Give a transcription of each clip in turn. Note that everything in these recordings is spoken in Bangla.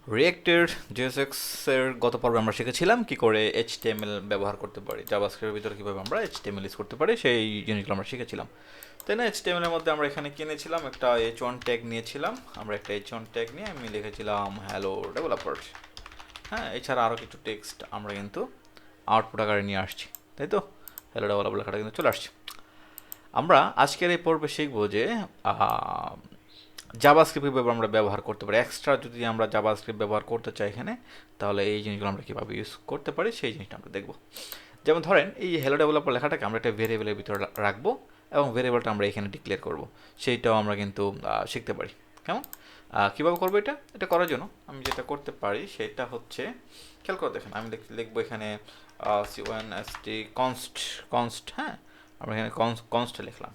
রিয়েক্টের JSX এর গত পর্বে আমরা শিখেছিলাম কি করে HTML ব্যবহার করতে পারি, জাভাস্ক্রিপ্টের ভিতরে কিভাবে আমরা HTML ইউজ করতে পারি সেই জিনিসগুলো আমরা শিখেছিলাম। তাই না? HTML এর মধ্যে আমরা এখানে কিনেছিলাম একটা h1 ট্যাগ নিয়েছিলাম। আমরা একটা h1 ট্যাগ নিয়ে আমি লিখেছিলাম হ্যালো ডেভেলপার। হ্যাঁ, এছাড়া আরও কিছু টেক্সট আমরা কিন্তু আউটপুট আকারে নিয়ে আসছি, তাই তো? হ্যালো ডেভেলপার লেখাটা কিন্তু চলে আসছে। আমরা আজকের এই পর্বে শিখব যে জাভাস্ক্রিপ্ট কীভাবে আমরা ব্যবহার করতে পারি। এক্সট্রা যদি আমরা জাভাস্ক্রিপ্ট ব্যবহার করতে চাই এখানে, তাহলে এই জিনিসগুলো আমরা কীভাবে ইউজ করতে পারি সেই জিনিসটা আমরা দেখব। যেমন ধরেন এই হ্যালো ডেভেলপার লেখাটাকে আমরা একটা ভেরিয়েবলের ভিতরে রাখবো এবং ভেরিয়েবলটা আমরা এখানে ডিক্লেয়ার করব, সেইটাও আমরা কিন্তু শিখতে পারি। কেমন কীভাবে করবো এটা? এটা করার জন্য আমি যেটা করতে পারি সেটা হচ্ছে, খেয়াল করে দেখেন, আমি লিখবো এখানে const কনস্ট কনস্ট। হ্যাঁ, আমরা এখানে কনস্ট লিখলাম,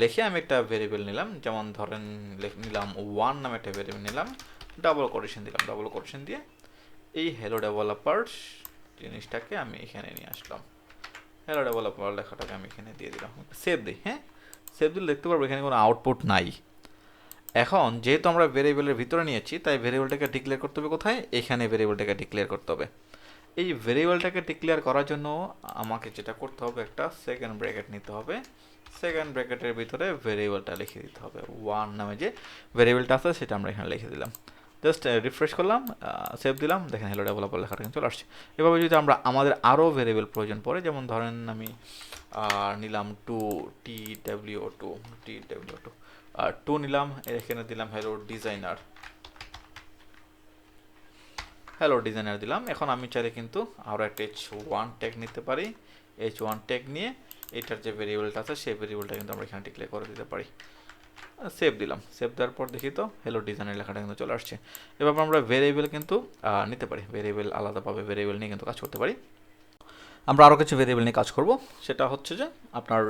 লিখে আমি একটা ভেরিয়েবল নিলাম, যেমন ধরেন নিলাম 1 নামে একটা ভেরিয়েবল নিলাম, ডাবল কোটেশন দিলাম, ডাবল কোটেশন দিয়ে এই হ্যালো ডেভেলপার জিনিসটাকে আমি এখানে নিয়ে আসলাম। হ্যালো ডেভেলপার লেখাটাকে আমি এখানে দিয়ে দিলাম, সেভ দিই। হ্যাঁ, সেভ দিলে দেখতে পারবো এখানে কোনো আউটপুট নাই। এখন যেহেতু আমরা ভেরিয়েবলের ভিতরে নিয়েছি, তাই ভেরিয়েবলটাকে ডিক্লেয়ার করতে হবে কোথায়? এখানে ভেরিয়েবলটাকে ডিক্লেয়ার করতে হবে। এই ভেরিয়েবলটাকে ডিক্লেয়ার করার জন্য আমাকে যেটা করতে হবে, একটা সেকেন্ড ব্র্যাকেট নিতে হবে। সেকেন্ড ব্র্যাকেটের ভিতরে ভেরিয়েবলটা লিখে দিতে হবে, 1 নামে যে ভেরিয়েবলটা আছে সেটা আমরা এখানে লিখে দিলাম। জাস্ট রিফ্রেশ করলাম, সেভ দিলাম, দেখেন হ্যালো ডেভেলপার লেখাটা কিন্তু চলে আসছে। এভাবে যদি আমরা আমাদের আরও ভেরিয়েবল প্রয়োজন পড়ে, যেমন ধরেন আমি নিলাম টু নিলাম, এখানে দিলাম হ্যালো ডিজাইনার দিলাম। এখন আমি চাইলে কিন্তু আরও একটা h1 ট্যাগ নিতে পারি। h1 ট্যাগ নিয়ে এটার যে ভেরিয়েবলটা আছে সেই ভেরিয়েবলটা কিন্তু আমরা এখানে ডিক্লেয়ার করে দিতে পারি। সেভ দিলাম, সেভ দেওয়ার পর দেখি তো হ্যালো ডিজাইনের লেখাটা কিন্তু চলে আসছে। এভাবে আমরা ভেরিয়েবল কিন্তু নিতে পারি, ভেরিয়েবল আলাদাভাবে ভেরিয়েবল নিয়ে কিন্তু কাজ করতে পারি। আমরা আরও কিছু ভেরিয়েবল নিয়ে কাজ করব, সেটা হচ্ছে যে আপনার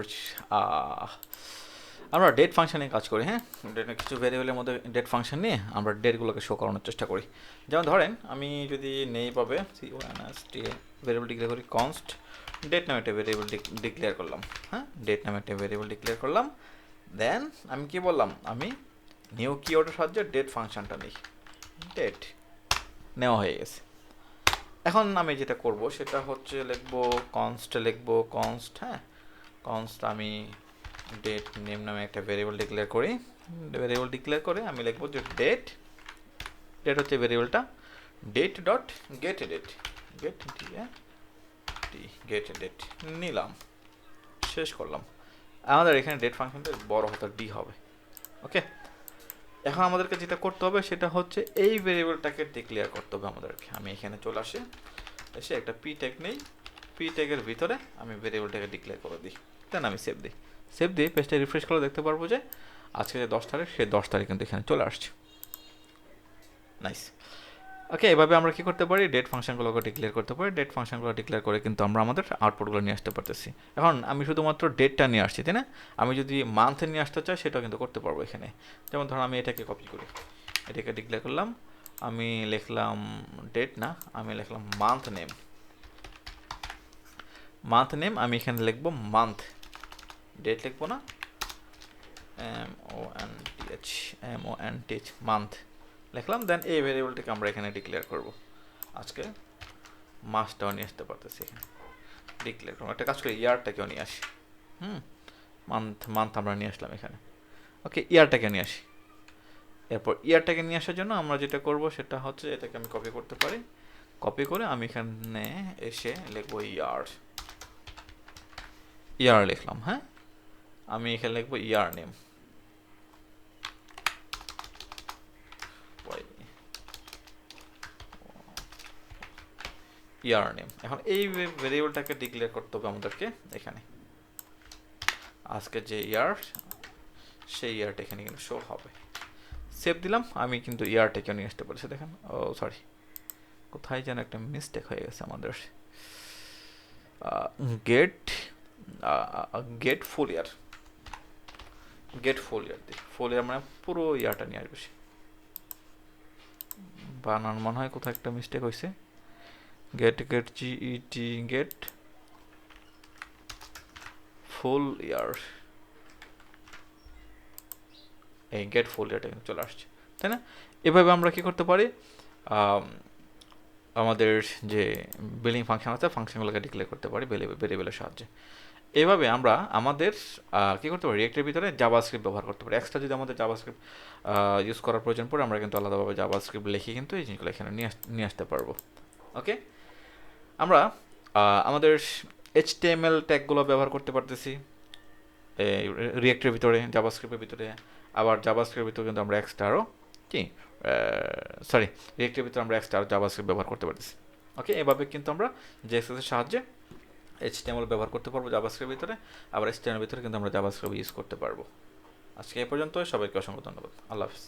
আমরা ডেট ফাংশন নিয়ে কাজ করি। হ্যাঁ, কিছু ভেরিয়েবলের মধ্যে ডেট ফাংশন নিয়ে আমরা ডেটগুলোকে শো করানোর চেষ্টা করি। যেমন ধরেন আমি যদি নেই পাবে ভেরিয়েবল ডিক্লেয়ার করি, কনস্ট ডেট নামে একটা ভেরিয়েবল ডিক্লেয়ার করলাম। হ্যাঁ, ডেট নামে একটা ভেরিয়েবল ডিক্লেয়ার করলাম। দেন আমি কি বললাম, আমি নিউ কিওয়ার্ডের সাহায্যে ডেট ফাংশনটা নিই, ডেট নেওয়া হয়ে গেছে। এখন আমি যেটা করব সেটা হচ্ছে লিখবো কনস্ট। হ্যাঁ, কনস্ট আমি ডেট নেম নামে একটা ভেরিয়েবল ডিক্লেয়ার করি। ভেরিয়েবল ডিক্লেয়ার করে আমি লিখবো যে ডেট হচ্ছে ভেরিয়েবলটা, ডেট ডট গেট ডেট নিলাম, শেষ করলাম। আমাদের এখানে ডেট ফাংশনটা বড় হাতের ডি হবে। ওকে, এখন আমাদেরকে যেটা করতে হবে সেটা হচ্ছে এই ভেরিয়েবলটাকে ডিক্লেয়ার করতে হবে আমাদেরকে। আমি এখানে চলে এসে একটা পি ট্যাগ নেই, পি ট্যাগের ভিতরে আমি ভেরিয়েবলটাকে ডিক্লেয়ার করে দিই, দেন আমি সেভ দিয়ে পেজটা রিফ্রেশ করে দেখতে পারবো যে আজকে যে 10 তারিখ সেই 10 তারিখ কিন্তু এখানে চলে আসছে। নাইস। ওকে, এভাবে আমরা কি করতে পারি, ডেট ফাংশনগুলোকে ডিক্লেয়ার করতে পারি। ডেট ফাংশনগুলো ডিক্লেয়ার করে কিন্তু আমরা আমাদের আউটপুটগুলো নিয়ে আসতে পারতেছি। এখন আমি শুধুমাত্র ডেটটা নিয়ে আসছি, তাই না? আমি যদি মান্থে নিয়ে আসতে চাই সেটাও কিন্তু করতে পারবো এখানে। যেমন ধরুন আমি এটাকে কপি করি, এটাকে ডিক্লেয়ার করলাম, আমি লিখলাম ডেট না, আমি লিখলাম মান্থ নেম। আমি এখানে লিখবো মান্থ, ডেট লিখবো না, MONTH মান্থ লিখলাম। দেন এই ভেরিয়েবলটাকে আমরা এখানে ডিক্লেয়ার করব। আজকে মাসটাও নিয়ে আসতে পারতেছি এখানে ডিক্লেয়ার করবো। একটা কাজ করি, ইয়ারটাকেও নিয়ে আসি। মান্থ আমরা নিয়ে আসলাম এখানে। ওকে, ইয়ারটাকে নিয়ে আসি। এরপর ইয়ারটাকে নিয়ে আসার জন্য আমরা যেটা করব সেটা হচ্ছে এটাকে আমি কপি করতে পারি। কপি করে আমি এখানে এসে লিখবো ইয়ার লিখলাম। হ্যাঁ, আমি এখানে লিখবো ইয়ার নেম, এখন এই ভেরিয়েবলটাকে ডিক্লেয়ার করতে হবে আমাদেরকে এখানে। আজকে যে ইয়ার সেই ইয়ারটা এখানে কিন্তু শো হবে। সেভ দিলাম, আমি কিন্তু ইয়ারটাকে নিয়ে আসতে পারছি। দেখেন, ও সরি, কোথায় যেন একটা মিস্টেক হয়ে গেছে আমাদের। গেট ফুল ইয়ার মানে পুরো ইয়ারটা নিয়ে আসবে। বানান মনে হয় কোথায় একটা মিস্টেক হয়েছে। গেট ফুল ইয়ার, এই গেট ফুল ইয়ারটা কিন্তু চলে আসছে, তাই না? এভাবে আমরা কি করতে পারি, আম, আমাদের যে বিলিং ফাংশন আছে ফাংশনগুলোকে ডিক্লেয়ার করতে পারি ভেরিয়েবলের সাহায্যে। এইভাবে আমরা আমাদের কী করতে পারি, রিয়েক্টের ভিতরে জাভাস্ক্রিপ্ট ব্যবহার করতে পারি। এক্সট্রা যদি আমাদের জাভাস্ক্রিপ্ট ইউজ করার প্রয়োজন পড়ে, আমরা কিন্তু আলাদাভাবে জাভাস্ক্রিপ্ট লিখে কিন্তু এই জিনিসগুলো এখানে নিয়ে আসতে পারবো। ওকে, আমরা আমাদের HTML ট্যাগগুলো ব্যবহার করতে পারতেছি রিয়েক্টের ভিতরে, জাভাস্ক্রিপ্টের ভিতরে। আবার জাভাস্ক্রিপ্টের ভিতরে কিন্তু আমরা এক্সট্রা আরও কি সরি রিয়েক্টের ভিতরে আমরা এক্সট্রা জাভাস্ক্রিপ্ট ব্যবহার করতে পারতেছি। ওকে, এভাবে কিন্তু আমরা JSX এর সাহায্যে HTML ব্যবহার করতে পারবো জাভাস্ক্রিপ্টের ভিতরে, আবার HTML এর ভিতরে কিন্তু আমরা জাভাস্ক্রিপ্ট ইউজ করতে পারবো। আজকে এই পর্যন্ত, সবাইকে অসংখ্য ধন্যবাদ। আল্লাহ হাফিজ।